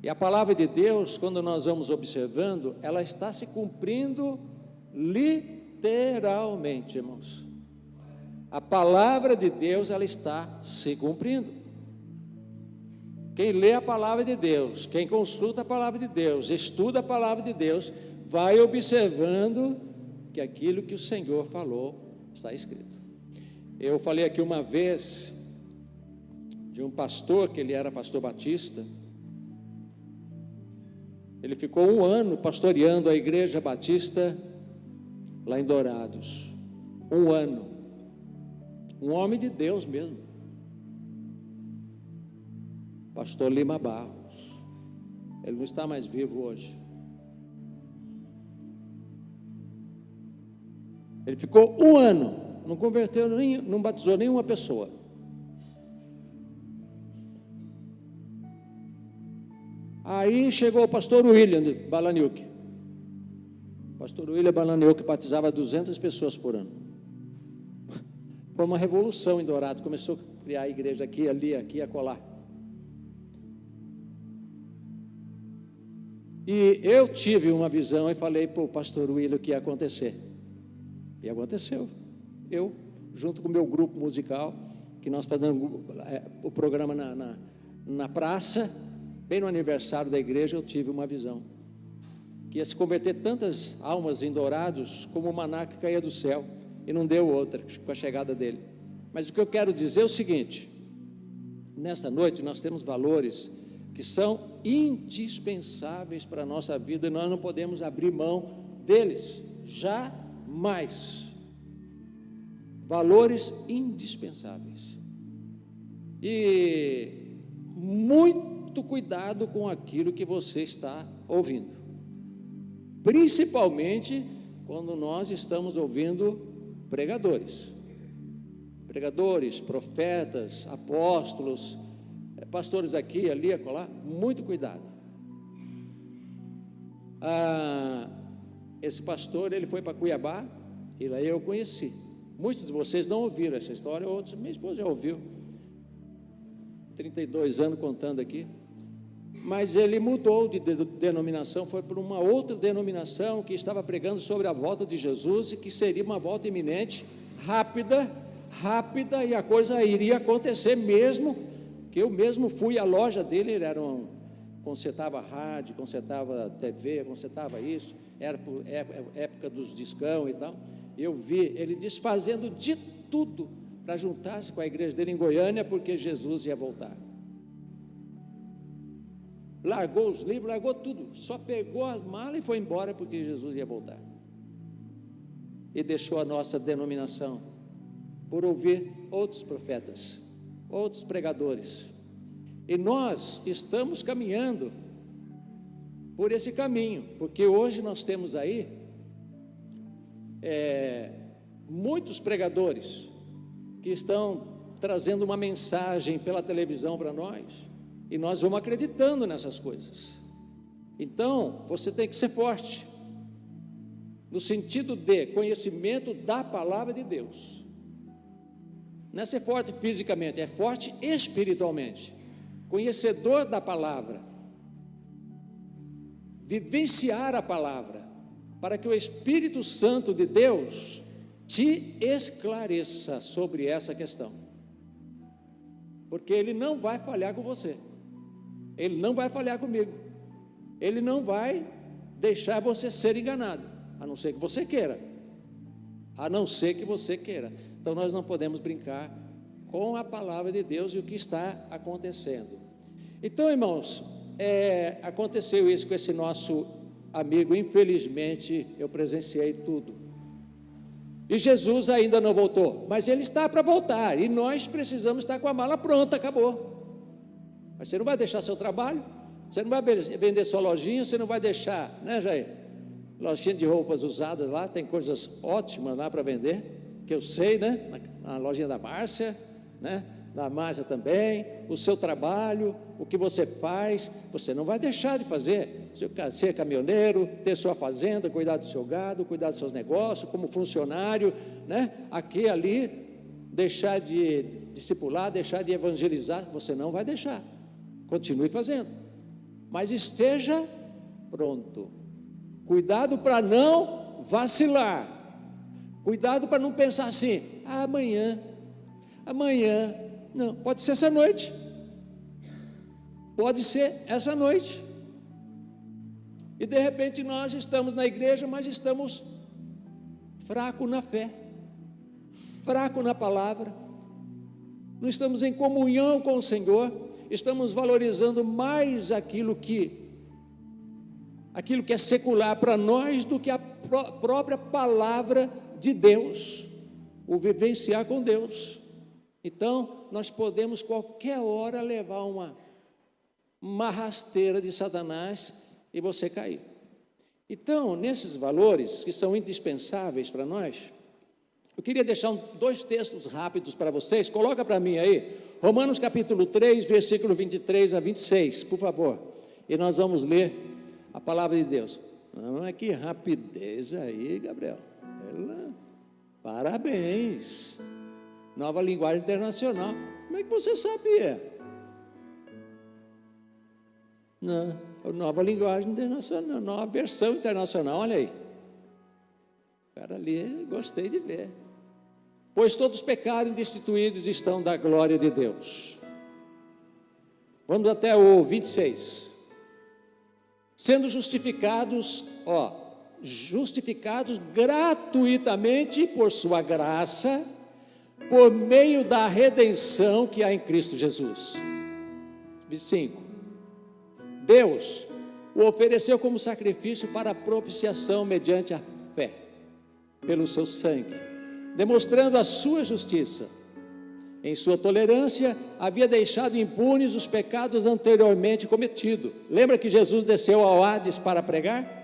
E a palavra de Deus, quando nós vamos observando, ela está se cumprindo literalmente, irmãos. A palavra de Deus, ela está se cumprindo. Quem lê a palavra de Deus, quem consulta a palavra de Deus, estuda a palavra de Deus, vai observando que aquilo que o Senhor falou está escrito. Eu falei aqui uma vez de um pastor, que ele era pastor batista. Ele ficou 1 ano pastoreando a igreja batista lá em Dourados. 1 ano. Um homem de Deus mesmo. Pastor Lima Barros. Ele não está mais vivo hoje. Ele ficou 1 ano, não converteu, não batizou nenhuma pessoa. Aí chegou o pastor William Balaniuk. O pastor William Balaniuk batizava 200 pessoas por ano. Foi uma revolução em Dourados, começou a criar a igreja aqui, ali, aqui, acolá. E eu tive uma visão e falei para o pastor William o que ia acontecer. E aconteceu. Eu, junto com o meu grupo musical, que nós fazemos o programa na praça, bem no aniversário da igreja, eu tive uma visão. Que ia se converter tantas almas em Dourados, como o maná que caía do céu, e não deu outra, com a chegada dele. Mas o que eu quero dizer é o seguinte: nesta noite nós temos valores que são indispensáveis para a nossa vida, e nós não podemos abrir mão deles, jamais. Valores indispensáveis. E muito cuidado com aquilo que você está ouvindo, principalmente quando nós estamos ouvindo pregadores, profetas, apóstolos, pastores aqui, ali, acolá. Muito cuidado. Esse pastor, ele foi para Cuiabá, e lá eu conheci. Muitos de vocês não ouviram essa história, outros, minha esposa já ouviu, 32 anos contando aqui, mas ele mudou de denominação, foi para uma outra denominação que estava pregando sobre a volta de Jesus, e que seria uma volta iminente, rápida, e a coisa iria acontecer mesmo, que eu mesmo fui à loja dele, ele era consertava rádio, consertava TV, consertava isso, era por época dos discão e tal. Eu vi ele desfazendo de tudo para juntar-se com a igreja dele em Goiânia, porque Jesus ia voltar. Largou os livros, largou tudo, só pegou as malas e foi embora, porque Jesus ia voltar. E deixou a nossa denominação por ouvir outros profetas, outros pregadores. E nós estamos caminhando por esse caminho, porque hoje nós temos aí muitos pregadores que estão trazendo uma mensagem pela televisão para nós, e nós vamos acreditando nessas coisas. Então, você tem que ser forte, no sentido de conhecimento da palavra de Deus. Não é ser forte fisicamente, é forte espiritualmente, conhecedor da palavra, vivenciar a palavra, para que o Espírito Santo de Deus te esclareça sobre essa questão, porque Ele não vai falhar com você, Ele não vai falhar comigo, Ele não vai deixar você ser enganado, a não ser que você queira, Então nós não podemos brincar com a palavra de Deus e o que está acontecendo. Então, irmãos, aconteceu isso com esse nosso amigo, infelizmente eu presenciei tudo, e Jesus ainda não voltou, mas Ele está para voltar, e nós precisamos estar com a mala pronta, acabou. Mas você não vai deixar seu trabalho, você não vai vender sua lojinha, você não vai deixar, né, Jair? Lojinha de roupas usadas lá, tem coisas ótimas lá para vender, que eu sei, né, na lojinha da Márcia, né, da Márcia também, o seu trabalho, o que você faz, você não vai deixar de fazer, ser caminhoneiro, ter sua fazenda, cuidar do seu gado, cuidar dos seus negócios, como funcionário, né, aqui, ali, deixar de discipular, deixar de evangelizar, você não vai deixar, continue fazendo, mas esteja pronto. Cuidado para não vacilar. Cuidado para não pensar assim, amanhã. Não, pode ser essa noite. Pode ser essa noite. E de repente nós estamos na igreja, mas estamos fracos na fé, fracos na palavra, não estamos em comunhão com o Senhor, estamos valorizando mais aquilo que é secular para nós do que a própria palavra de Deus, o vivenciar com Deus. Então nós podemos qualquer hora levar uma rasteira de Satanás e você cair. Então, nesses valores que são indispensáveis para nós, eu queria deixar dois textos rápidos para vocês. Coloca para mim aí, Romanos capítulo 3, versículo 23 a 26, por favor. E nós vamos ler a palavra de Deus. Não, que rapidez aí, Gabriel. Parabéns. Nova linguagem internacional. Como é que você sabia? Não, nova linguagem internacional, nova versão internacional, olha aí. Cara ali, gostei de ver. Pois todos pecaram e destituídos estão da glória de Deus. Vamos até o 26. Sendo justificados gratuitamente por sua graça, por meio da redenção que há em Cristo Jesus. 25. Deus o ofereceu como sacrifício para a propiciação mediante a fé, pelo seu sangue, demonstrando a sua justiça. Em sua tolerância, havia deixado impunes os pecados anteriormente cometidos. Lembra que Jesus desceu ao Hades para pregar?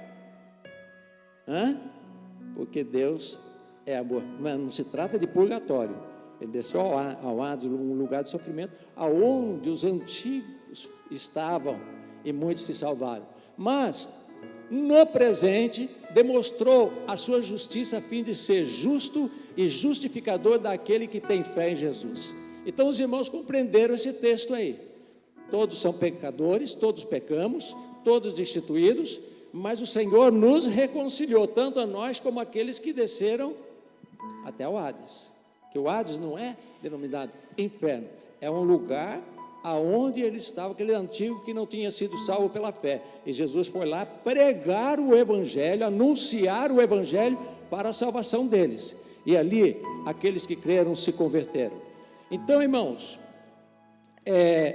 Porque Deus é amor. Mas não se trata de purgatório. Ele desceu ao Hades, um lugar de sofrimento, aonde os antigos estavam, e muitos se salvaram. Mas, no presente, demonstrou a sua justiça a fim de ser justo e justificador daquele que tem fé em Jesus. Então os irmãos compreenderam esse texto aí. Todos são pecadores, todos pecamos, todos destituídos, mas o Senhor nos reconciliou, tanto a nós como aqueles que desceram até o Hades. Que o Hades não é denominado inferno, é um lugar aonde ele estava, aquele antigo que não tinha sido salvo pela fé, e Jesus foi lá pregar o Evangelho, anunciar o Evangelho para a salvação deles, e ali aqueles que creram se converteram. Então, irmãos,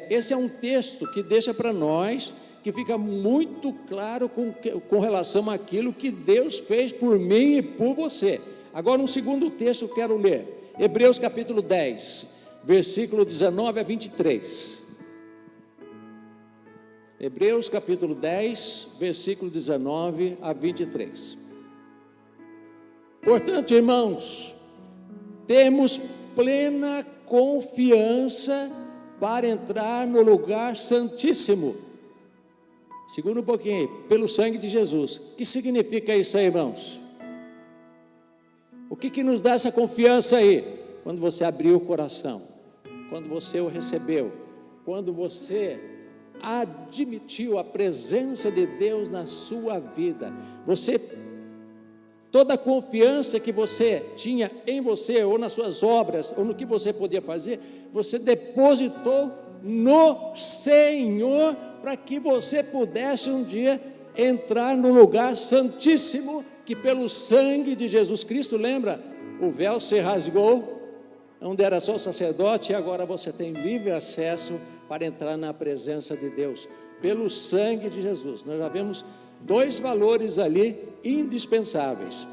esse é um texto que deixa para nós, que fica muito claro com relação àquilo que Deus fez por mim e por você. Agora um segundo texto eu quero ler, Hebreus capítulo 10, versículo 19 a 23. Hebreus capítulo 10, versículo 19 a 23. Portanto, irmãos, temos plena confiança para entrar no lugar santíssimo. Segura um pouquinho aí, pelo sangue de Jesus. O que significa isso aí, irmãos? O que nos dá essa confiança aí? Quando você abriu o coração, quando você o recebeu, quando você admitiu a presença de Deus na sua vida, toda a confiança que você tinha em você, ou nas suas obras, ou no que você podia fazer, você depositou no Senhor, para que você pudesse um dia entrar no lugar santíssimo, que pelo sangue de Jesus Cristo, lembra? O véu se rasgou, onde era só o sacerdote, e agora você tem livre acesso para entrar na presença de Deus, pelo sangue de Jesus. Nós já vemos dois valores ali indispensáveis.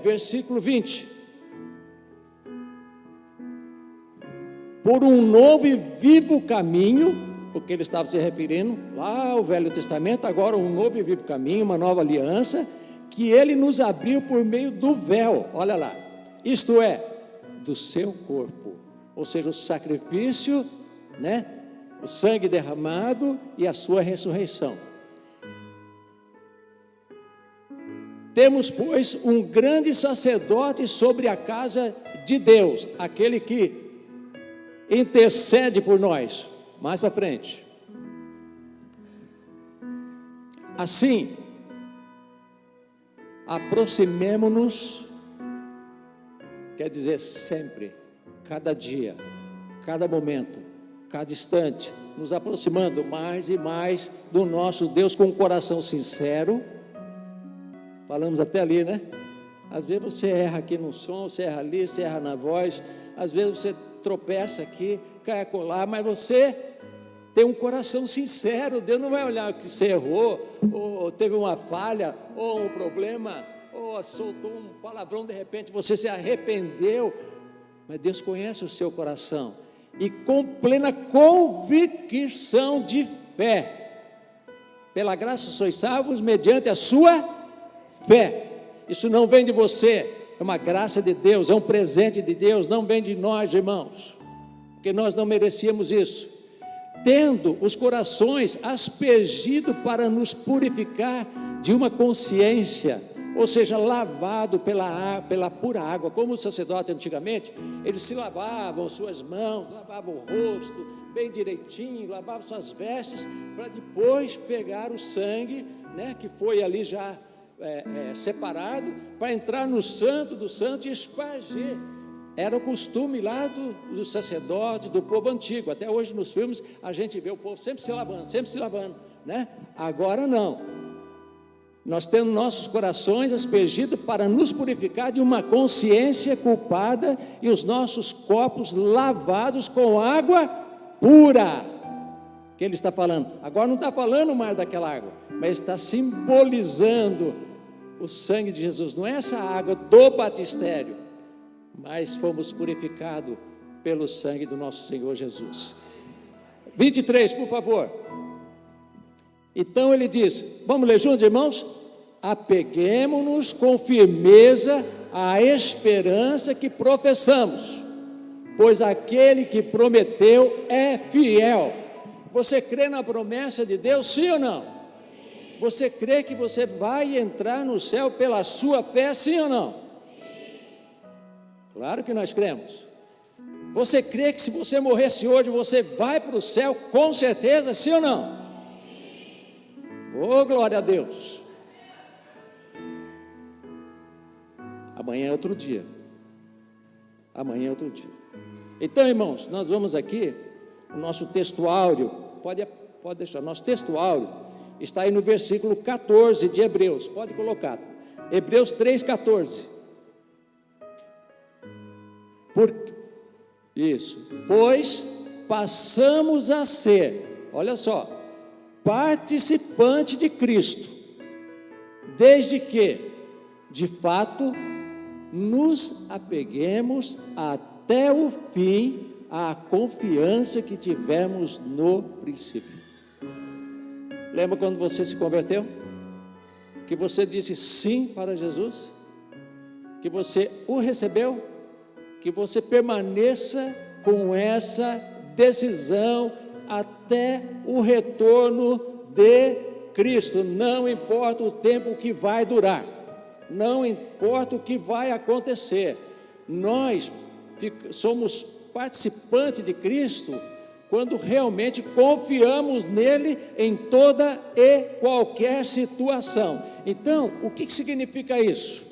Versículo 20. Por um novo e vivo caminho, porque ele estava se referindo lá ao Velho Testamento, agora um novo e vivo caminho, uma nova aliança, que ele nos abriu por meio do véu, olha lá, isto é, do seu corpo, ou seja, o sacrifício, o sangue derramado e a sua ressurreição. Temos, pois, um grande sacerdote sobre a casa de Deus, aquele que intercede por nós. Mais para frente. Assim, aproximemo-nos, quer dizer sempre, cada dia, cada momento, cada instante, nos aproximando mais e mais do nosso Deus com um coração sincero. Falamos até ali, né? Às vezes você erra aqui no som, você erra ali, você erra na voz, às vezes você tropeça aqui, cai acolá, mas você tem um coração sincero. Deus não vai olhar que você errou, ou teve uma falha, ou um problema, ou soltou um palavrão, de repente você se arrependeu, mas Deus conhece o seu coração, e com plena convicção de fé, pela graça sois salvos mediante a sua fé. Isso não vem de você, é uma graça de Deus, é um presente de Deus, não vem de nós, irmãos, porque nós não merecíamos isso. Tendo os corações aspergidos para nos purificar de uma consciência, ou seja, lavado pela pura água, como os sacerdotes antigamente, eles se lavavam suas mãos, lavavam o rosto, bem direitinho, lavavam suas vestes, para depois pegar o sangue, né, que foi ali já separado, para entrar no santo do santo e espargir. Era o costume lá do sacerdote, do povo antigo. Até hoje nos filmes a gente vê o povo sempre se lavando, né? Agora não. Nós temos nossos corações aspergidos para nos purificar de uma consciência culpada e os nossos corpos lavados com água pura. Que ele está falando. Agora não está falando mais daquela água, mas está simbolizando o sangue de Jesus. Não é essa água do batistério, mas fomos purificados pelo sangue do nosso Senhor Jesus. 23, por favor. Então ele diz, vamos ler juntos, irmãos? Apeguemo-nos com firmeza à esperança que professamos, pois aquele que prometeu é fiel. Você crê na promessa de Deus, sim ou não? Você crê que você vai entrar no céu pela sua fé, sim ou não? Claro que nós cremos. Você crê que se você morresse hoje, você vai para o céu com certeza, sim ou não? Oh, glória a Deus. Amanhã é outro dia. Amanhã é outro dia. Então, irmãos, nós vamos aqui, o nosso texto áureo, pode deixar, nosso texto áureo está aí no versículo 14 de Hebreus, pode colocar, Hebreus 3,14. Pois passamos a ser, olha só, participante de Cristo, desde que, de fato, nos apeguemos até o fim à confiança que tivemos no princípio. Lembra quando você se converteu? Que você disse sim para Jesus? Que você o recebeu? Que você permaneça com essa decisão até o retorno de Cristo. Não importa o tempo que vai durar, não importa o que vai acontecer, nós somos participantes de Cristo quando realmente confiamos nele em toda e qualquer situação. Então, o que significa isso?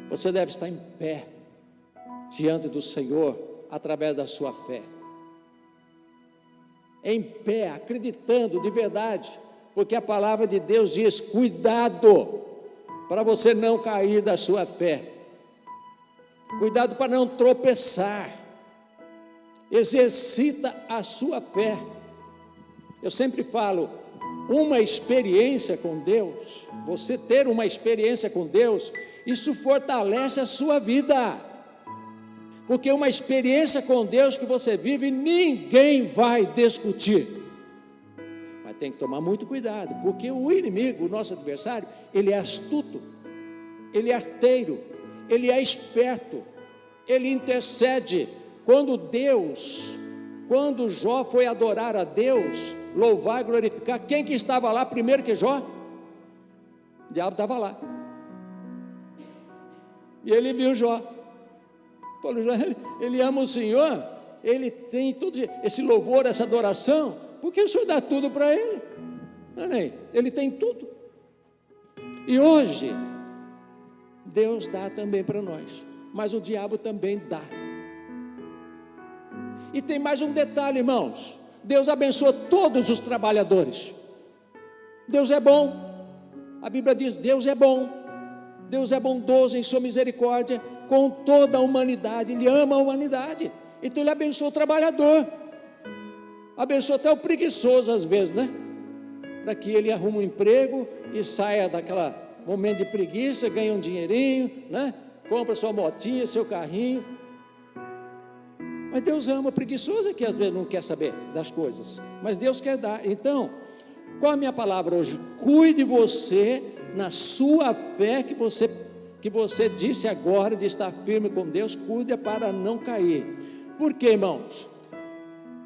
Você deve estar em pé diante do Senhor através da sua fé, em pé, acreditando de verdade, porque a palavra de Deus diz: cuidado para você não cair da sua fé, cuidado para não tropeçar, exercita a sua fé. Eu sempre falo, uma experiência com Deus, você ter uma experiência com Deus, isso fortalece a sua vida, porque uma experiência com Deus que você vive, ninguém vai discutir, mas tem que tomar muito cuidado, porque o inimigo, o nosso adversário, ele é astuto, ele é arteiro, ele é esperto, ele intercede. Quando Jó foi adorar a Deus, louvar e glorificar, quem que estava lá primeiro que Jó? O diabo estava lá, e ele viu Jó, falou: ele ama o Senhor, ele tem todo esse louvor, essa adoração, porque o Senhor dá tudo para ele. Amém? Ele tem tudo. E hoje, Deus dá também para nós, mas o diabo também dá. E tem mais um detalhe, irmãos: Deus abençoa todos os trabalhadores. Deus é bom. A Bíblia diz: Deus é bom. Deus é bondoso em sua misericórdia com toda a humanidade. Ele ama a humanidade. Então Ele abençoa o trabalhador. Abençoa até o preguiçoso às vezes, né? Para que ele arrume um emprego e saia daquela momento de preguiça, ganha um dinheirinho, né? Compra sua motinha, seu carrinho. Mas Deus ama o preguiçoso, que às vezes não quer saber das coisas, mas Deus quer dar. Então, qual é a minha palavra hoje? Cuide você na sua fé que você disse agora de estar firme com Deus. Cuide para não cair. Por quê, irmãos?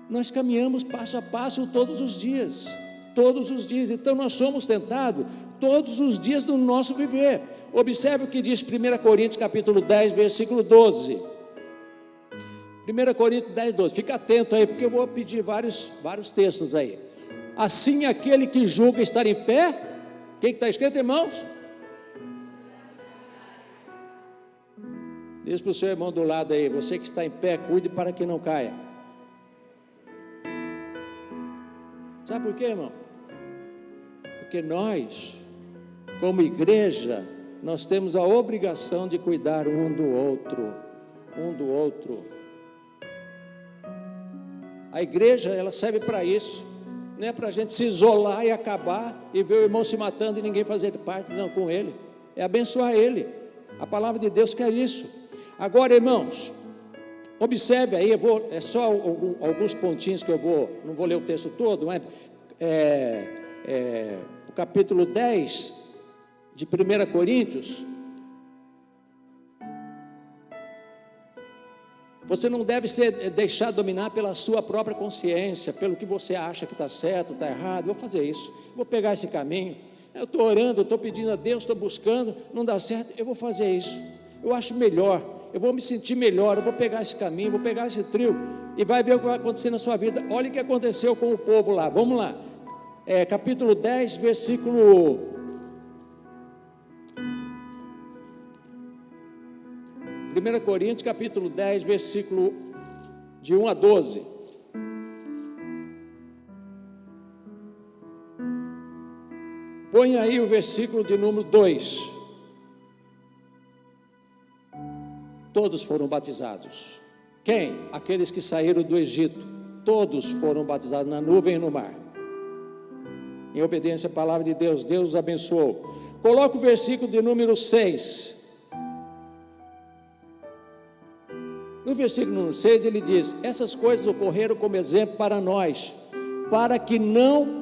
Nós caminhamos passo a passo todos os dias, então nós somos tentados todos os dias do nosso viver. Observe o que diz 1 Coríntios capítulo 10, versículo 12. 1 Coríntios 10, 12, fica atento aí, porque eu vou pedir vários textos aí. Assim aquele que julga estar em pé, o que está escrito, irmãos? Diz para o seu irmão do lado aí: você que está em pé, cuide para que não caia. Sabe por quê, irmão? Porque nós, como igreja, nós temos a obrigação de cuidar um do outro. A igreja, ela serve para isso. Não é para a gente se isolar e acabar e ver o irmão se matando e ninguém fazer parte, não, com ele. É abençoar ele. A palavra de Deus quer isso. Agora, irmãos, observe aí, é só alguns pontinhos que não vou ler o texto todo, mas o capítulo 10 de 1 Coríntios. Você não deve ser deixar dominar pela sua própria consciência, pelo que você acha que está certo, está errado. Vou fazer isso, vou pegar esse caminho. Eu estou orando, estou pedindo a Deus, estou buscando, não dá certo, eu vou fazer isso. Eu acho melhor, eu vou me sentir melhor, eu vou pegar esse caminho, vou pegar esse trilho, e vai ver o que vai acontecer na sua vida. Olha o que aconteceu com o povo lá, vamos lá. Capítulo 10, versículo 1 Coríntios, capítulo 10, versículo de 1 a 12. Põe aí o versículo de número 2. Todos foram batizados. Quem? Aqueles que saíram do Egito. Todos foram batizados na nuvem e no mar. Em obediência à palavra de Deus, Deus os abençoou. Coloca o versículo de número 6. No versículo número 6 ele diz: essas coisas ocorreram como exemplo para nós, para que não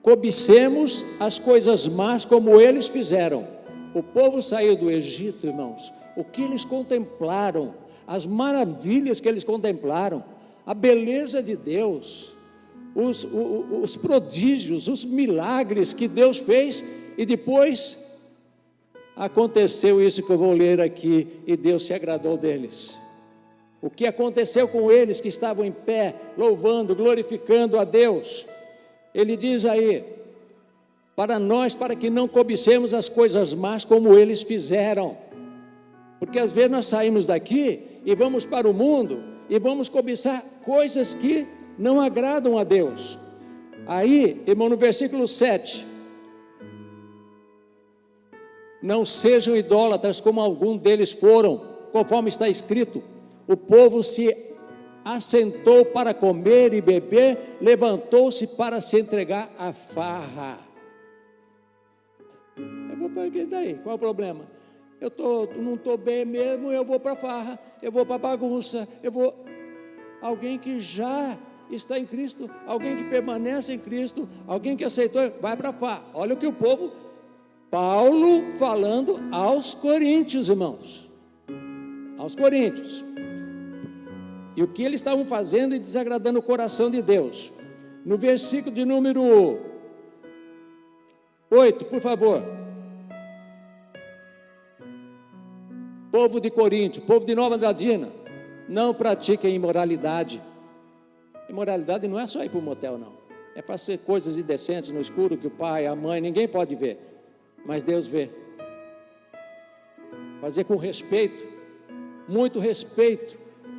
cobicemos as coisas más como eles fizeram. O povo saiu do Egito, irmãos, o que eles contemplaram, as maravilhas que eles contemplaram, a beleza de Deus, os prodígios, os milagres que Deus fez, e depois aconteceu isso que eu vou ler aqui, e Deus se agradou deles. O que aconteceu com eles que estavam em pé, louvando, glorificando a Deus? Ele diz aí: para nós, para que não cobicemos as coisas más como eles fizeram. Porque às vezes nós saímos daqui e vamos para o mundo e vamos cobiçar coisas que não agradam a Deus. Aí, irmão, no versículo 7: não sejam idólatras como algum deles foram, conforme está escrito: o povo se assentou para comer e beber, levantou-se para se entregar à farra. Eu vou para quem está aí, qual é o problema? Não estou bem mesmo, eu vou para a farra, eu vou para a bagunça, alguém que já está em Cristo, alguém que permanece em Cristo, alguém que aceitou, vai para a farra. Olha o que o povo, Paulo falando aos coríntios, irmãos, aos coríntios, e o que eles estavam fazendo e desagradando o coração de Deus. No versículo de número 8, por favor. Povo de Corinto, povo de Nova Andradina, não pratiquem imoralidade. Imoralidade não é só ir para o motel, não. É fazer coisas indecentes no escuro que o pai, a mãe, ninguém pode ver, mas Deus vê. Fazer com respeito, muito respeito,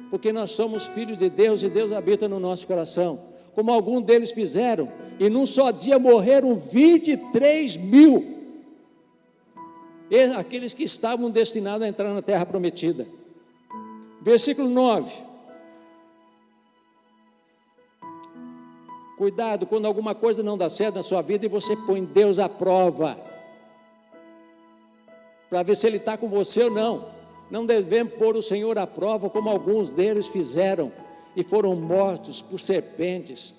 porque nós somos filhos de Deus e Deus habita no nosso coração, como alguns deles fizeram, e num só dia morreram 23 mil, aqueles que estavam destinados a entrar na terra prometida. Versículo 9. Cuidado quando alguma coisa não dá certo na sua vida e você põe Deus à prova, para ver se Ele está com você ou não. Não devemos pôr o Senhor à prova, como alguns deles fizeram, e foram mortos por serpentes.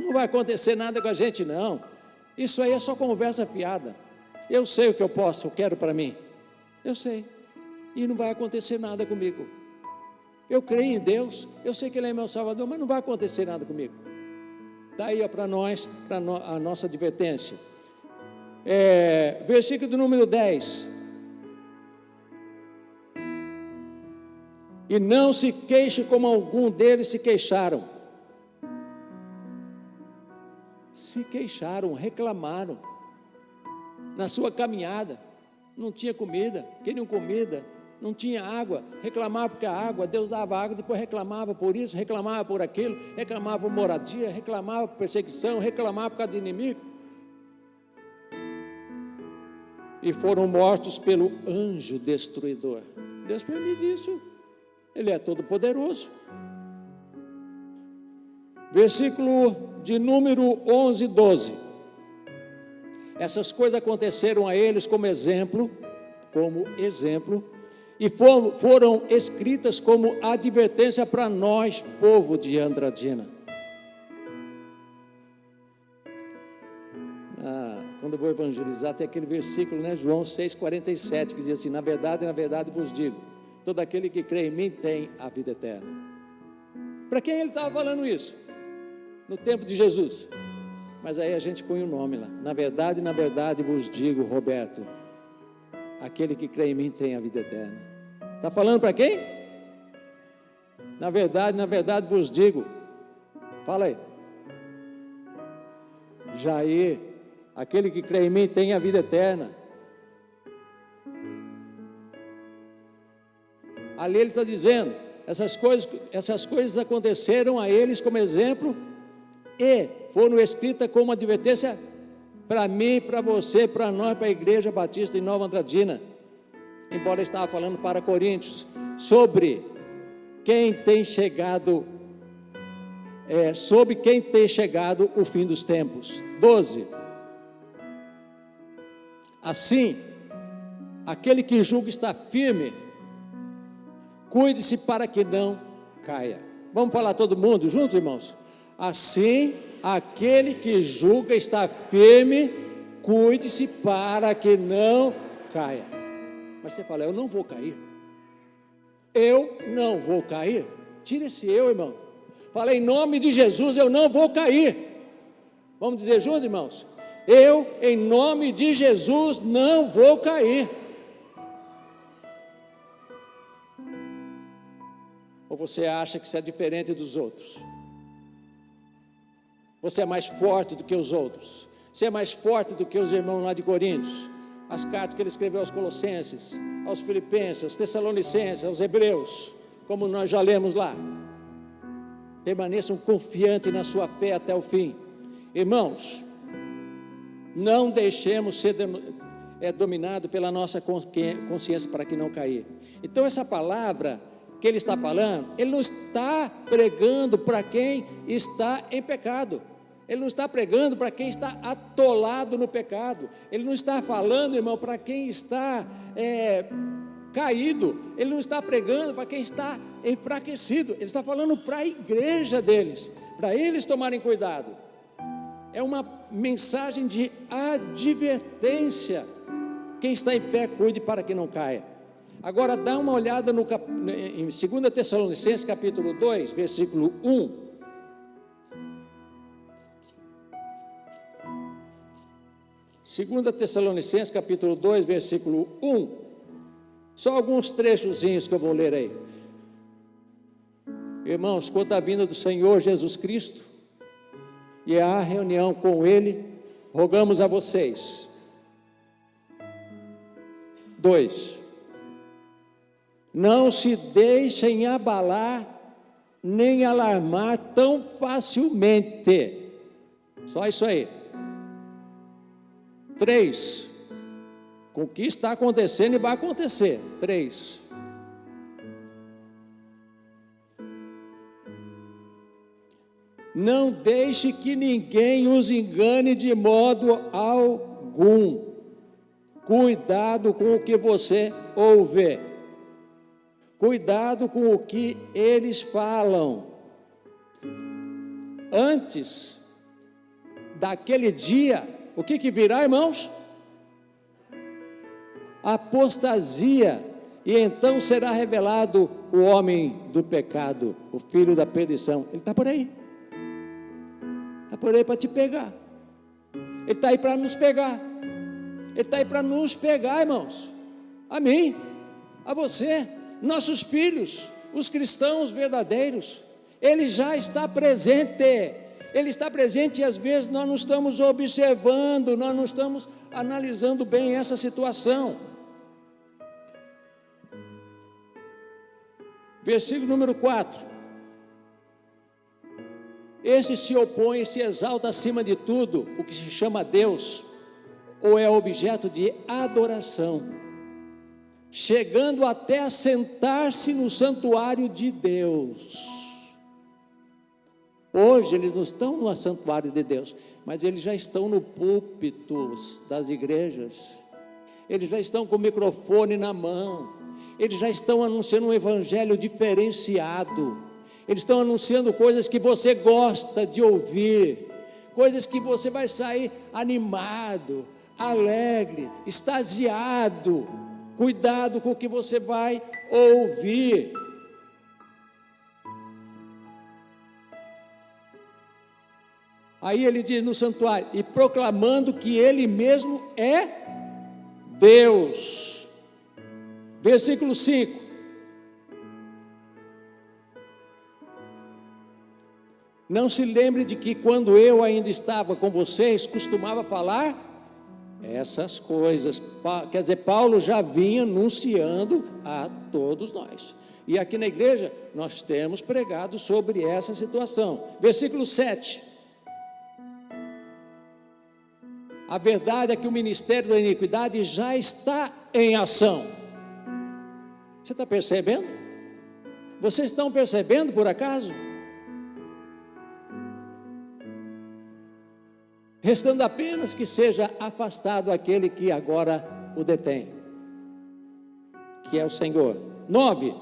Não vai acontecer nada com a gente não, isso aí é só conversa fiada. Eu sei o que eu quero para mim, eu sei, e não vai acontecer nada comigo. Eu creio em Deus, eu sei que Ele é meu Salvador, mas não vai acontecer nada comigo. Está aí para nós, a nossa advertência. Versículo número 10. E não se queixe como algum deles se queixaram. Se queixaram, reclamaram. Na sua caminhada, não tinha comida, queriam comida, não tinha água, reclamava porque a água, Deus dava água, depois reclamava por isso, reclamava por aquilo, reclamava por moradia, reclamava por perseguição, reclamava por causa de inimigo. E foram mortos pelo anjo destruidor. Deus permite isso, Ele é todo poderoso. Versículo de número 11 e 12. Essas coisas aconteceram a eles como exemplo, e foram escritas como advertência para nós, povo de Andradina. Quando eu vou evangelizar, tem aquele versículo, né, João 6,47, que diz assim: na verdade vos digo, todo aquele que crê em mim tem a vida eterna. Para quem ele estava falando isso? No tempo de Jesus. Mas aí a gente põe o nome lá. Na verdade vos digo, Roberto, aquele que crê em mim tem a vida eterna. Está falando para quem? Na verdade vos digo. Fala aí. Jair, aquele que crê em mim tem a vida eterna. Ali ele está dizendo, essas coisas aconteceram a eles como exemplo e foram escritas como advertência para mim, para você, para nós, para a Igreja Batista em Nova Andradina. Embora eu estava falando para Coríntios sobre quem tem chegado, o fim dos tempos. 12. Assim, aquele que julga está firme, cuide-se para que não caia. Vamos falar todo mundo junto, irmãos? Assim, aquele que julga está firme, cuide-se para que não caia. Mas você fala, eu não vou cair. Eu não vou cair. Tira esse eu, irmão. Fala, em nome de Jesus, eu não vou cair. Vamos dizer junto, irmãos? Eu, em nome de Jesus, não vou cair. Ou você acha que você é diferente dos outros? Você é mais forte do que os outros. Você é mais forte do que os irmãos lá de Coríntios. As cartas que ele escreveu aos Colossenses, aos Filipenses, aos Tessalonicenses, aos Hebreus, como nós já lemos lá. Permaneçam confiantes na sua fé até o fim. Irmãos, não deixemos ser dominado pela nossa consciência para que não cair. Então essa palavra que ele está falando, ele não está pregando para quem está em pecado. Ele não está pregando para quem está atolado no pecado. Ele não está falando, irmão, para quem está caído. Ele não está pregando para quem está enfraquecido. Ele está falando para a igreja deles, para eles tomarem cuidado. É uma mensagem de advertência. Quem está em pé, cuide para que não caia. Agora dá uma olhada em 2 Tessalonicenses capítulo 2, versículo 1. Segunda Tessalonicenses capítulo 2, versículo 1. Só alguns trechozinhos que eu vou ler aí. Irmãos, quanto à vinda do Senhor Jesus Cristo e há reunião com ele, rogamos a vocês. 2. Não se deixem abalar nem alarmar tão facilmente. Só isso aí. 3. Com o que está acontecendo e vai acontecer. 3. Não deixe que ninguém os engane de modo algum. Cuidado com o que você ouve. Cuidado com o que eles falam. Antes daquele dia, o que virá, irmãos? Apostasia. E então será revelado o homem do pecado, o filho da perdição. Ele está por aí. Está por aí para te pegar. Ele está aí para nos pegar. Ele está aí para nos pegar, irmãos. A mim, a você, nossos filhos, os cristãos verdadeiros. Ele já está presente. Ele está presente e às vezes nós não estamos observando, nós não estamos analisando bem essa situação. Versículo número 4. Esse se opõe e se exalta acima de tudo o que se chama Deus, ou é objeto de adoração, chegando até a sentar-se no santuário de Deus. Hoje eles não estão no santuário de Deus, mas eles já estão no púlpito das igrejas, eles já estão com o microfone na mão, eles já estão anunciando um evangelho diferenciado, eles estão anunciando coisas que você gosta de ouvir, coisas que você vai sair animado, alegre, extasiado. Cuidado com o que você vai ouvir. Aí ele diz no santuário, e proclamando que ele mesmo é Deus. Versículo 5. Não se lembre de que quando eu ainda estava com vocês, costumava falar essas coisas. Quer dizer, Paulo já vinha anunciando a todos nós. E aqui na igreja, nós temos pregado sobre essa situação. Versículo 7. A verdade é que o ministério da iniquidade já está em ação. Você está percebendo? Vocês estão percebendo por acaso? Restando apenas que seja afastado aquele que agora o detém, que é o Senhor. 9.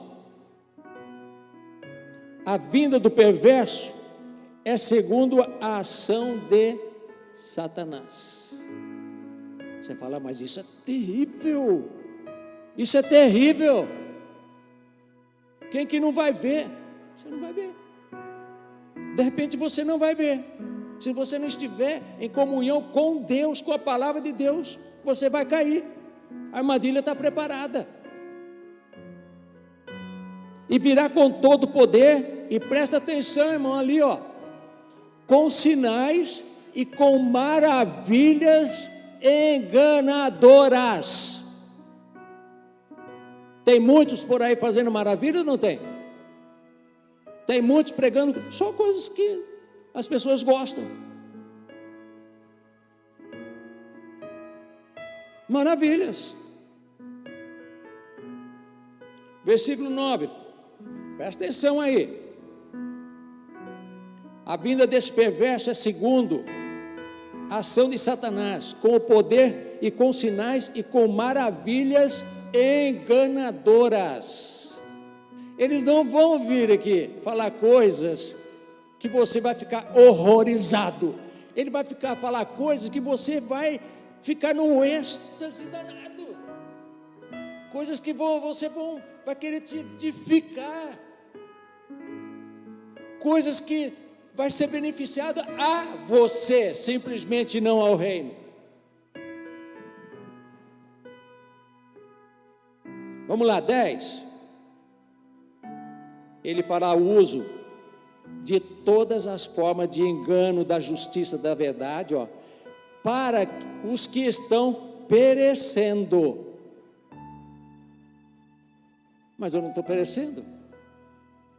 A vinda do perverso é segundo a ação de Satanás. Você fala, mas isso é terrível, isso é terrível. Quem que não vai ver? Você não vai ver. De repente você não vai ver. Se você não estiver em comunhão com Deus, com a palavra de Deus, você vai cair. A armadilha está preparada. E virá com todo o poder, e presta atenção, irmão, ali, ó, com sinais e com maravilhas enganadoras. Tem muitos por aí fazendo maravilhas, não tem? Tem muitos pregando só coisas que as pessoas gostam. Maravilhas. Versículo 9. Presta atenção aí. A vinda desse perverso é segundo a ação de Satanás, com o poder e com sinais e com maravilhas enganadoras. Eles não vão vir aqui falar coisas que você vai ficar horrorizado. Ele vai falar coisas que você vai ficar num êxtase danado. Coisas que você vai querer te edificar. Coisas que vai ser beneficiado a você, simplesmente não ao reino. Vamos lá, 10. Ele fará uso de todas as formas de engano, da justiça, da verdade, para os que estão perecendo. Mas eu não estou perecendo,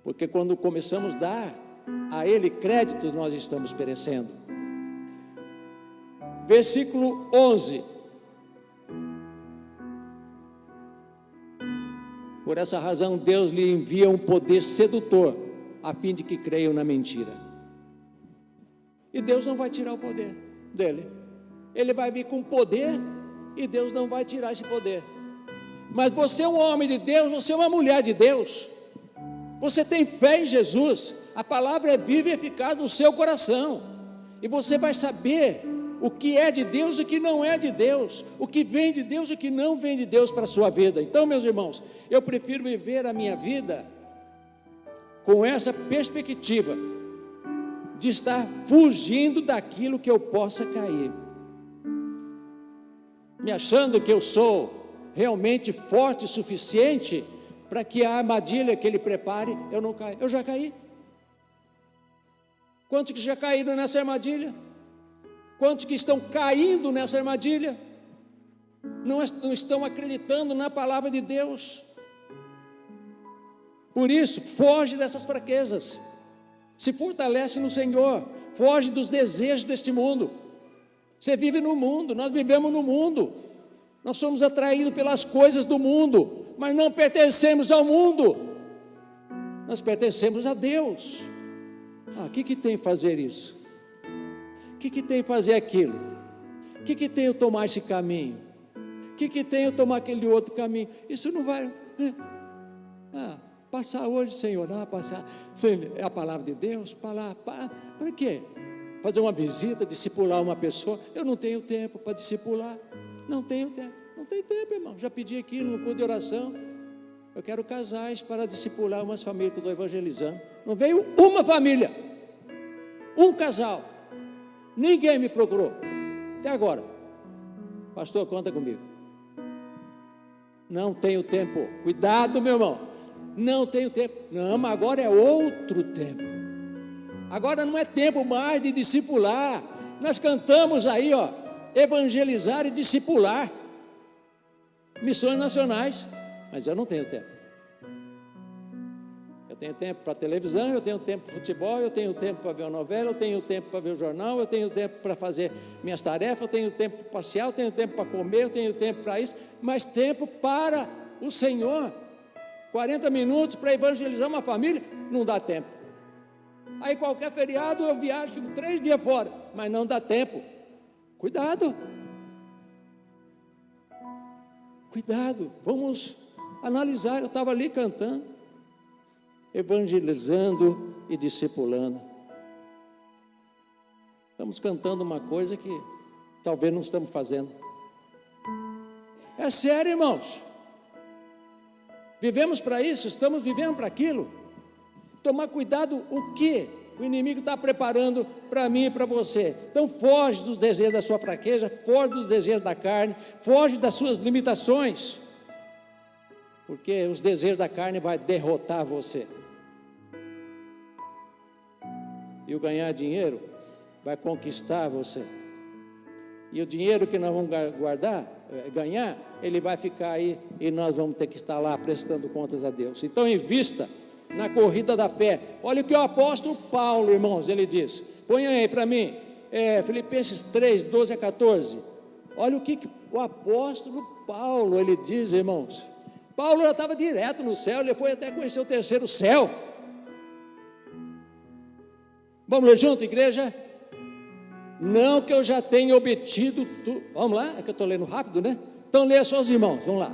porque quando começamos a dar a Ele crédito, nós estamos perecendo. Versículo 11. Por essa razão, Deus lhe envia um poder sedutor, a fim de que creiam na mentira. E Deus não vai tirar o poder dele. Ele vai vir com poder e Deus não vai tirar esse poder. Mas você é um homem de Deus, você é uma mulher de Deus, você tem fé em Jesus, a palavra é viva e eficaz no seu coração, e você vai saber o que é de Deus e o que não é de Deus, o que vem de Deus e o que não vem de Deus para a sua vida. Então, meus irmãos, eu prefiro viver a minha vida com essa perspectiva de estar fugindo daquilo que eu possa cair, me achando que eu sou realmente forte o suficiente para que a armadilha que ele prepare, eu não caia. Eu já caí. Quantos que já caíram nessa armadilha? Quantos que estão caindo nessa armadilha? Não estão acreditando na palavra de Deus. Por isso, foge dessas fraquezas, se fortalece no Senhor, foge dos desejos deste mundo. Você vive no mundo, nós vivemos no mundo, nós somos atraídos pelas coisas do mundo, mas não pertencemos ao mundo, nós pertencemos a Deus. O que tem fazer isso? O que tem fazer aquilo? O que tem eu tomar esse caminho? O que tem eu tomar aquele outro caminho? Isso não vai... passar hoje, Senhor, passar... É a palavra de Deus? Para quê? Fazer uma visita, discipular uma pessoa? Eu não tenho tempo para discipular. Não tenho tempo. Não tem tempo, irmão. Já pedi aqui no culto de oração. Eu quero casais para discipular umas famílias que eu estou evangelizando. Não veio uma família, um casal. Ninguém me procurou até agora. Pastor, conta comigo. Não tenho tempo. Cuidado, meu irmão. Não tenho tempo. Não, mas agora é outro tempo. Agora não é tempo mais de discipular. Nós cantamos aí, evangelizar e discipular. Missões nacionais. Mas eu não tenho tempo. Eu tenho tempo para televisão, eu tenho tempo para futebol, eu tenho tempo para ver uma novela, eu tenho tempo para ver o jornal, eu tenho tempo para fazer minhas tarefas, eu tenho tempo para passear, eu tenho tempo para comer, eu tenho tempo para isso, mas tempo para o Senhor. 40 minutos para evangelizar uma família, não dá tempo. Aí qualquer feriado eu viajo, fico 3 dias fora, mas não dá tempo. Cuidado. Cuidado, vamos analisar. Eu estava ali cantando, evangelizando e discipulando. Estamos cantando uma coisa que talvez não estamos fazendo. É sério, irmãos. Vivemos para isso, estamos vivendo para aquilo. Tomar cuidado o que o inimigo está preparando para mim e para você. Então foge dos desejos da sua fraqueza, foge dos desejos da carne, foge das suas limitações, porque os desejos da carne vai derrotar você. E o ganhar dinheiro vai conquistar você. E o dinheiro que nós vamos ganhar, ele vai ficar aí e nós vamos ter que estar lá prestando contas a Deus. Então invista na corrida da fé. Olha o que o apóstolo Paulo, irmãos, ele diz. Põe aí para mim, Filipenses 3, 12 a 14. Olha o que o apóstolo Paulo, ele diz, irmãos. Paulo já estava direto no céu, ele foi até conhecer o terceiro céu. Vamos ler junto, igreja? Não que eu já tenha obtido tudo. Vamos lá? É que eu estou lendo rápido, né? Então leia só os irmãos, vamos lá.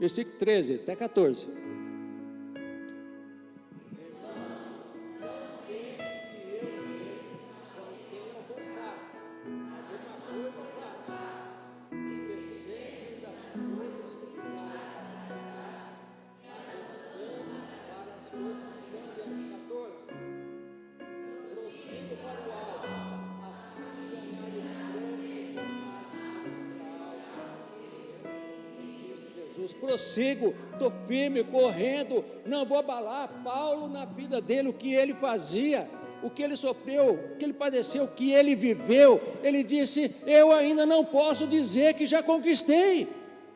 Versículo 13 até 14. Jesus, prossigo, estou firme, correndo, não vou abalar. Paulo, na vida dele, o que ele fazia, o que ele sofreu, o que ele padeceu, o que ele viveu, ele disse: eu ainda não posso dizer que já conquistei.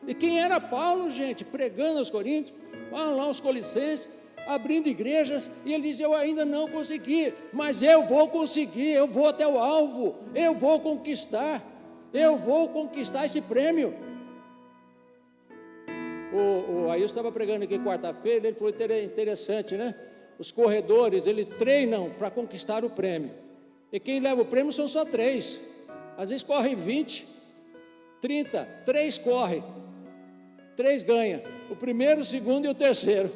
E quem era Paulo, gente? Pregando aos Coríntios, lá aos Colossenses, abrindo igrejas, e ele diz: eu ainda não consegui, mas eu vou conseguir, eu vou até o alvo, eu vou conquistar esse prêmio. Aí eu estava pregando aqui quarta-feira, ele falou interessante, né? Os corredores, eles treinam para conquistar o prêmio, e quem leva o prêmio são só 3, às vezes correm 20, 30, 3 correm, 3 ganham, o primeiro, o segundo e o terceiro.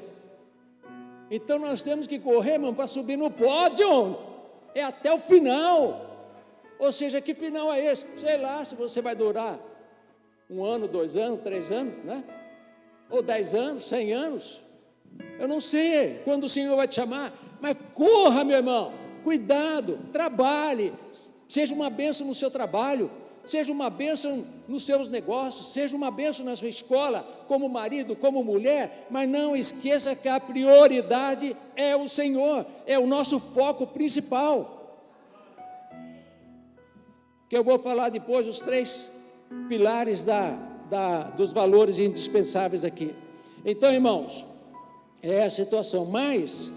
Então nós temos que correr, irmão, para subir no pódio, é até o final. Ou seja, que final é esse? Sei lá, se você vai durar 1 ano, 2 anos, 3 anos, né? Ou 10 anos, 100 anos, eu não sei quando o Senhor vai te chamar, mas corra, meu irmão, cuidado, trabalhe, seja uma bênção no seu trabalho, seja uma bênção nos seus negócios, seja uma bênção na sua escola, como marido, como mulher, mas não esqueça que a prioridade é o Senhor, é o nosso foco principal, que eu vou falar depois, os 3 pilares dos valores indispensáveis aqui. Então, irmãos, é a situação, mas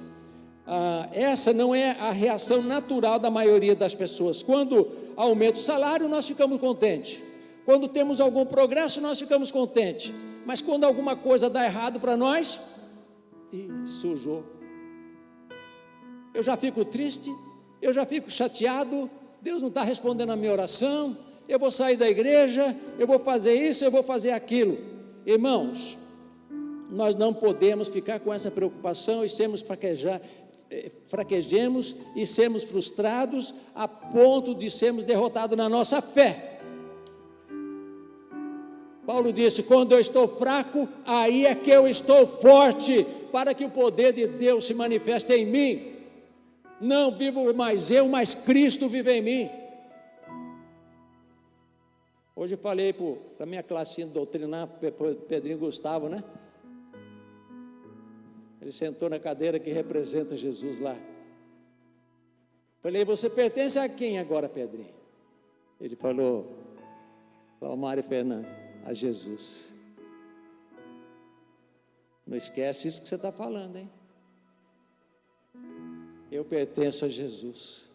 essa não é a reação natural da maioria das pessoas. Quando aumenta o salário, nós ficamos contentes, quando temos algum progresso, nós ficamos contentes, mas quando alguma coisa dá errado para nós, sujou, eu já fico triste, eu já fico chateado, Deus não está respondendo a minha oração, eu vou sair da igreja, eu vou fazer isso, eu vou fazer aquilo. Irmãos, nós não podemos ficar com essa preocupação e fraquejemos e sermos frustrados a ponto de sermos derrotados na nossa fé. Paulo disse: quando eu estou fraco, aí é que eu estou forte, para que o poder de Deus se manifeste em mim. Não vivo mais eu, mas Cristo vive em mim. Hoje eu falei para a minha classinha doutrinar, Pedrinho Gustavo, né? Ele sentou na cadeira que representa Jesus lá. Falei: você pertence a quem agora, Pedrinho? Ele falou: Mário Fernando, a Jesus. Não esquece isso que você está falando, hein? Eu pertenço a Jesus.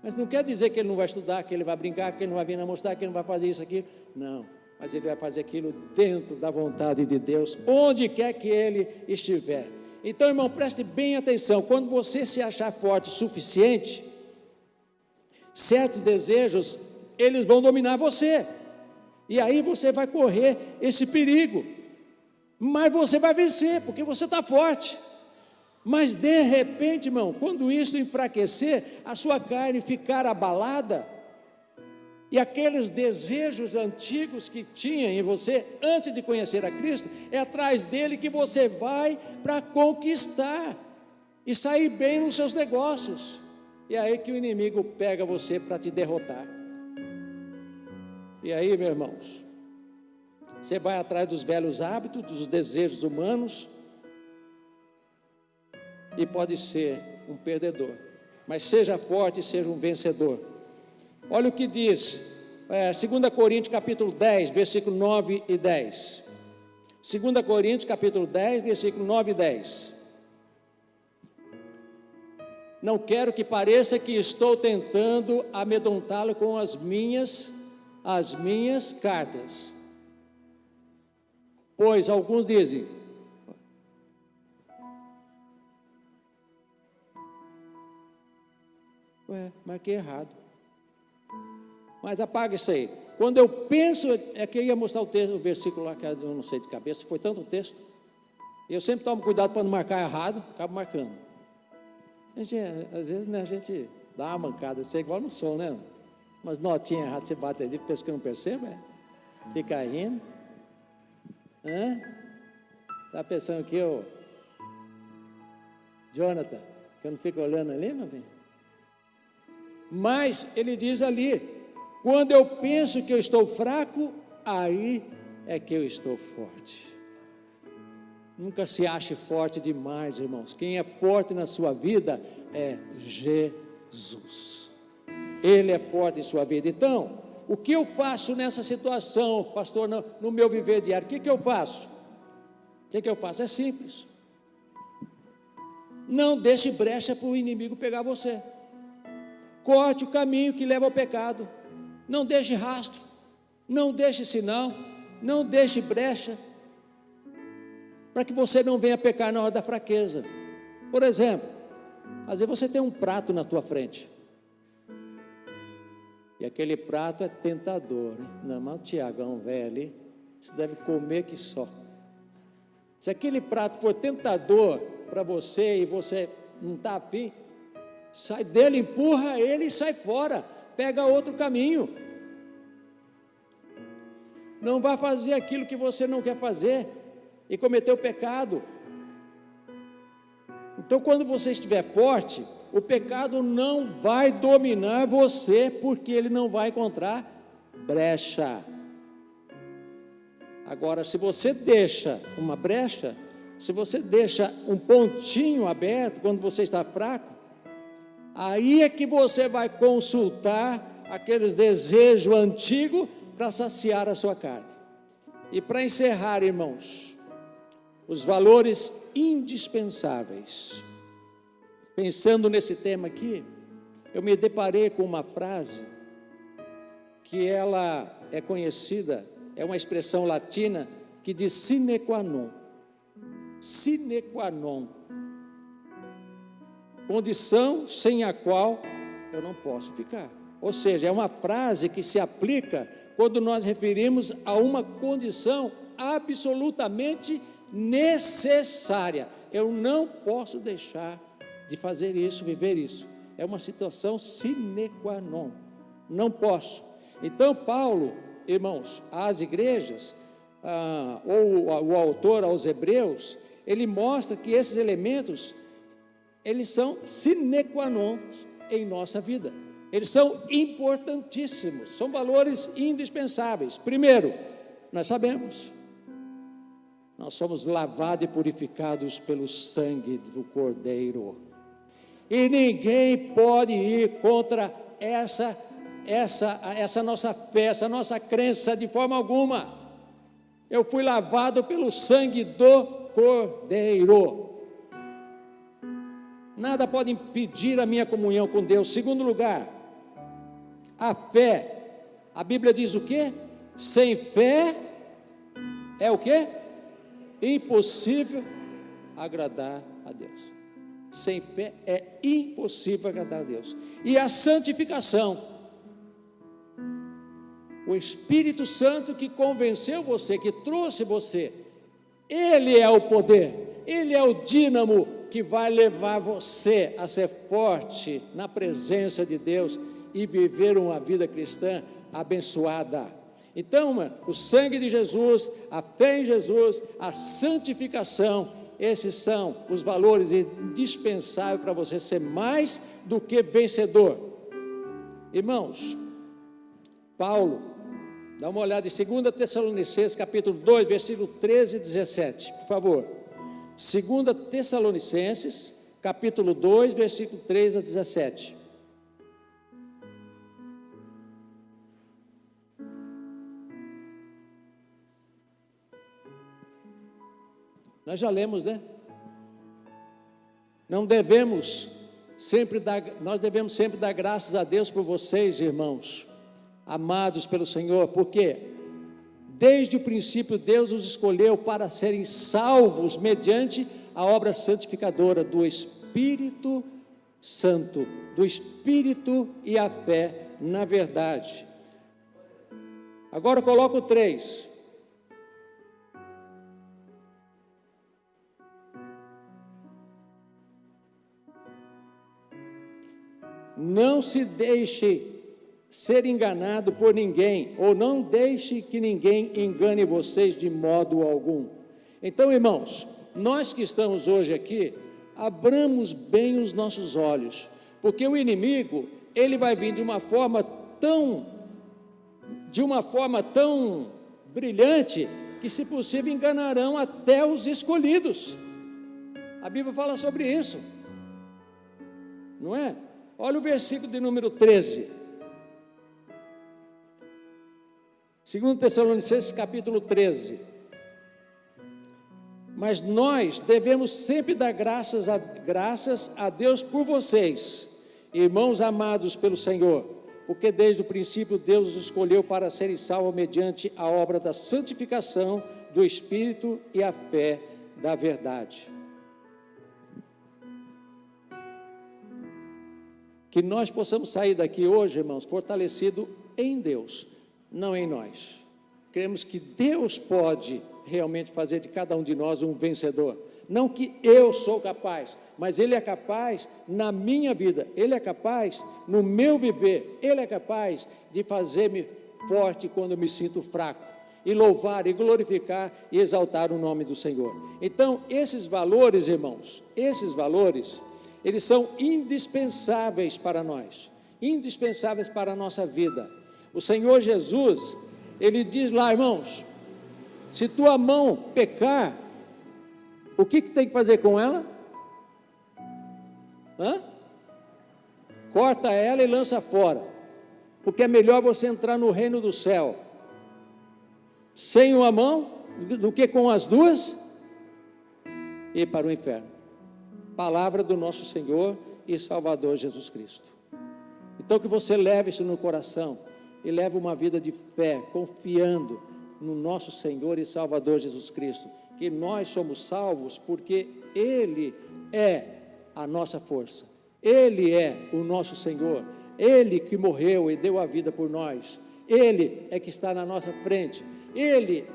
Mas não quer dizer que ele não vai estudar, que ele vai brincar, que ele não vai vir na mostrar, que ele não vai fazer isso aqui. Não, mas ele vai fazer aquilo dentro da vontade de Deus, onde quer que ele estiver. Então, irmão, preste bem atenção. Quando você se achar forte o suficiente, certos desejos, eles vão dominar você, e aí você vai correr esse perigo, mas você vai vencer, porque você está forte. Mas de repente, irmão, quando isso enfraquecer, a sua carne ficar abalada, e aqueles desejos antigos que tinha em você antes de conhecer a Cristo, é atrás dele que você vai para conquistar e sair bem nos seus negócios. E é aí que o inimigo pega você para te derrotar. E aí, meus irmãos, você vai atrás dos velhos hábitos, dos desejos humanos, e pode ser um perdedor, mas seja forte e seja um vencedor. Olha o que diz 2 Coríntios capítulo 10, versículo 9 e 10. 2 Coríntios capítulo 10, versículo 9 e 10. Não quero que pareça que estou tentando amedrontá-lo com as minhas cartas, pois alguns dizem: marquei errado. Mas apaga isso aí. Quando eu penso, é que eu ia mostrar o versículo lá, que eu não sei de cabeça, foi tanto texto. Eu sempre tomo cuidado para não marcar errado, acabo marcando. Às vezes, né, a gente dá uma mancada, isso é igual no som, né? Umas notinhas erradas, você bate ali, pensa que eu não percebo, fica rindo. Está pensando que eu, Jonathan, que eu não fico olhando ali, meu bem? Mas ele diz ali: quando eu penso que eu estou fraco, aí é que eu estou forte. Nunca se ache forte demais, irmãos. Quem é forte na sua vida é Jesus. Ele é forte em sua vida. Então, o que eu faço nessa situação, pastor, no meu viver diário? O que eu faço? O que eu faço? É simples. Não deixe brecha para o inimigo pegar você. Corte o caminho que leva ao pecado. Não deixe rastro. Não deixe sinal. Não deixe brecha, para que você não venha pecar na hora da fraqueza. Por exemplo, às vezes você tem um prato na tua frente, e aquele prato é tentador, hein? Não, mas o Tiagão velho ali, você deve comer que só. Se aquele prato for tentador para você, e você não está afim, sai dele, empurra ele e sai fora, pega outro caminho. Não vá fazer aquilo que você não quer fazer e cometer o pecado. Então, quando você estiver forte, o pecado não vai dominar você, porque ele não vai encontrar brecha. Agora, se você deixa uma brecha, se você deixa um pontinho aberto quando você está fraco, aí é que você vai consultar aqueles desejos antigos para saciar a sua carne. E para encerrar, irmãos, os valores indispensáveis. Pensando nesse tema aqui, eu me deparei com uma frase que ela é conhecida, é uma expressão latina que diz sine qua non. Sine qua non. Condição sem a qual eu não posso ficar. Ou seja, é uma frase que se aplica quando nós referimos a uma condição absolutamente necessária. Eu não posso deixar de fazer isso, viver isso. É uma situação sine qua non. Não posso. Então, Paulo, irmãos, às igrejas, ou o autor aos Hebreus, ele mostra que esses elementos, eles são sine qua non em nossa vida. Eles são importantíssimos, são valores indispensáveis. Primeiro, nós sabemos, nós somos lavados e purificados pelo sangue do Cordeiro, e ninguém pode ir contra essa nossa fé, essa nossa crença de forma alguma. Eu fui lavado pelo sangue do Cordeiro. Nada pode impedir a minha comunhão com Deus. Segundo lugar, a fé. A Bíblia diz o quê? Sem fé é o quê? Impossível agradar a Deus. Sem fé é impossível agradar a Deus. E a santificação. O Espírito Santo que convenceu você, que trouxe você, Ele é o poder, Ele é o dínamo que vai levar você a ser forte na presença de Deus e viver uma vida cristã abençoada. Então, o sangue de Jesus, a fé em Jesus, a santificação, esses são os valores indispensáveis para você ser mais do que vencedor. Irmãos, Paulo, dá uma olhada em 2 Tessalonicenses, capítulo 2, versículo 13 e 17, por favor. 2 Tessalonicenses, capítulo 2, versículo 3 a 17. Nós já lemos, né? Nós devemos sempre dar graças a Deus por vocês, irmãos, amados pelo Senhor, porque desde o princípio Deus os escolheu para serem salvos mediante a obra santificadora do Espírito Santo, do Espírito e a fé na verdade. Agora eu coloco 3. Não se deixe ser enganado por ninguém, ou não deixe que ninguém engane vocês de modo algum. Então, irmãos, nós que estamos hoje aqui, abramos bem os nossos olhos, porque o inimigo, ele vai vir de uma forma tão brilhante, que se possível enganarão até os escolhidos. A Bíblia fala sobre isso, não é? Olha o versículo de número 13, 2 Tessalonicenses capítulo 13. Mas nós devemos sempre dar graças a Deus por vocês, irmãos amados pelo Senhor, porque desde o princípio Deus os escolheu para serem salvos mediante a obra da santificação do Espírito e a fé da verdade. Que nós possamos sair daqui hoje, irmãos, fortalecidos em Deus, não em nós. Cremos que Deus pode realmente fazer de cada um de nós um vencedor. Não que eu sou capaz, mas Ele é capaz na minha vida, Ele é capaz no meu viver, Ele é capaz de fazer-me forte quando eu me sinto fraco, e louvar, e glorificar, e exaltar o nome do Senhor. Então, esses valores, irmãos, esses valores, eles são indispensáveis para nós, indispensáveis para a nossa vida. O Senhor Jesus, Ele diz lá, irmãos, se tua mão pecar, o que tem que fazer com ela? Corta ela e lança fora, porque é melhor você entrar no reino do céu sem uma mão do que com as duas e ir para o inferno. Palavra do nosso Senhor e Salvador Jesus Cristo. Então que você leve isso no coração e leve uma vida de fé, confiando no nosso Senhor e Salvador Jesus Cristo, que nós somos salvos porque Ele é a nossa força, Ele é o nosso Senhor, Ele que morreu e deu a vida por nós, Ele é que está na nossa frente, Ele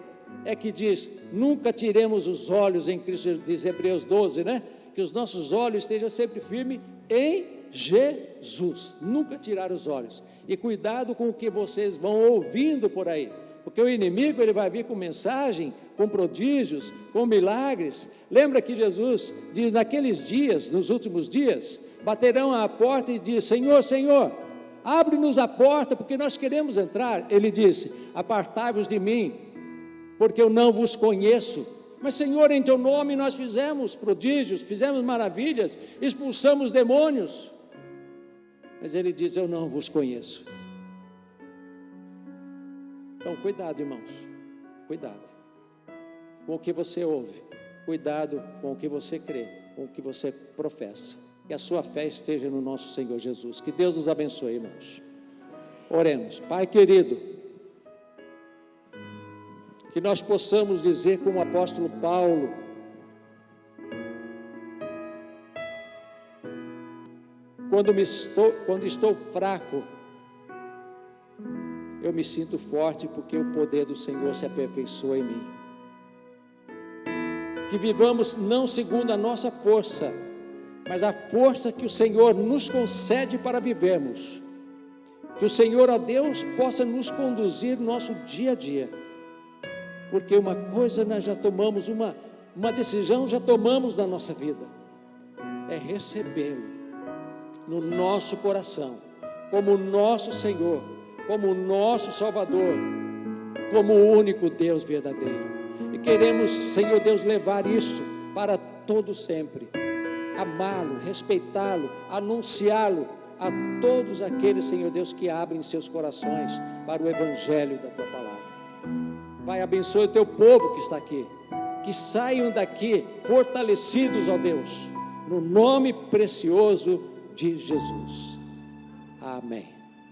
é que diz, nunca tiremos os olhos em Cristo, diz Hebreus 12, né? Que os nossos olhos estejam sempre firmes em Jesus, nunca tirar os olhos, e cuidado com o que vocês vão ouvindo por aí, porque o inimigo ele vai vir com mensagem, com prodígios, com milagres. Lembra que Jesus diz, naqueles dias, nos últimos dias, baterão à porta e diz, Senhor, Senhor, abre-nos a porta, porque nós queremos entrar. Ele disse, apartai-vos de mim, porque eu não vos conheço. Mas Senhor, em teu nome nós fizemos prodígios, fizemos maravilhas, expulsamos demônios. Mas ele diz, eu não vos conheço. Então, cuidado, irmãos, cuidado com o que você ouve, cuidado com o que você crê, com o que você professa, que a sua fé esteja no nosso Senhor Jesus. Que Deus nos abençoe, irmãos. Oremos. Pai querido, que nós possamos dizer como o apóstolo Paulo, quando estou fraco, eu me sinto forte, porque o poder do Senhor se aperfeiçoa em mim. Que vivamos não segundo a nossa força, mas a força que o Senhor nos concede para vivermos. Que o Senhor, ó Deus, possa nos conduzir no nosso dia a dia, porque uma coisa nós já tomamos, uma decisão já tomamos na nossa vida, é recebê-lo no nosso coração, como nosso Senhor, como o nosso Salvador, como o único Deus verdadeiro. E queremos, Senhor Deus, levar isso para todo sempre, amá-lo, respeitá-lo, anunciá-lo a todos aqueles, Senhor Deus, que abrem seus corações para o Evangelho da Tua Palavra. Pai, abençoe o Teu povo que está aqui, que saiam daqui fortalecidos, ó Deus, no nome precioso de Jesus. Amém.